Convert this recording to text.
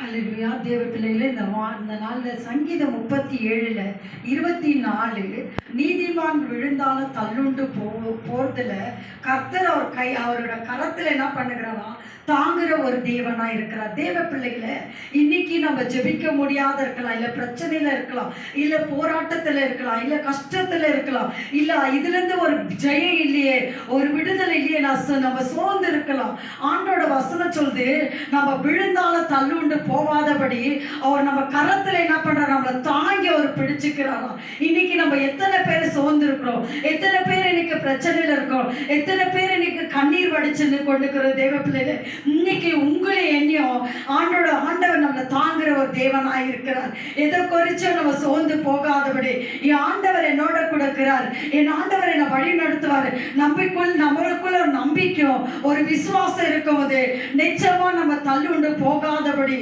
அல்லேலூயா. தேவ பிள்ளைகளே, இந்த நாளில் சங்கீதம் 37ல் 24, நீதிமான் விழுந்தாலும் தள்ளுண்டு போறதுல கர்த்தர் அவரோட கரத்தில் என்ன பண்ணுகிறாரா, தாங்குகிற ஒரு தேவனா இருக்கிறார். தேவ பிள்ளைகளை, இன்னைக்கு நம்ம ஜெபிக்க முடியாத இருக்கலாம், இல்லை பிரச்சனையில் இருக்கலாம், இல்லை போராட்டத்தில் இருக்கலாம், இல்லை கஷ்டத்தில் இருக்கலாம், இல்லை இதுலேருந்து ஒரு ஜெயம் இல்லையே, ஒரு விடுதலை இல்லையே, நம்ம சோர்ந்து இருக்கலாம். ஆண்டோட வசனம் சொல்லுது, நம்ம விழுந்தாலும் தள்ளுண்டு போவாதபடி அவர் நம்ம கரத்தில் என்ன பண்றார், நம்மளை தாங்கி அவர் பிடிச்சுக்கிறாராம். இன்னைக்கு நம்ம எத்தனை பேர் சோர்ந்து இருக்கிறோம், எத்தனை பேர் இன்னைக்கு பிரச்சனையில் இருக்கிறோம், எத்தனை பேர் இன்னைக்கு கண்ணீர் வடிச்சுன்னு கொண்டுக்கிறோம். தேவ பிள்ளைகள், இன்னைக்கு உங்களை என்னையும் ஆண்டவர் நம்மளை தாங்குற ஒரு தேவனாய் இருக்கிறார். எதை குறிச்சும் நம்ம சோர்ந்து போகாதபடி, என் ஆண்டவர் என்னோட கூட இருக்கிறார், என் ஆண்டவர் என்னை வழி நடத்துவார். நம்மளுக்குள்ள ஒரு நம்பிக்கையும் ஒரு விசுவாசம் இருக்கும் போது நிச்சயமா நம்ம தள்ளுண்டு போகாதபடி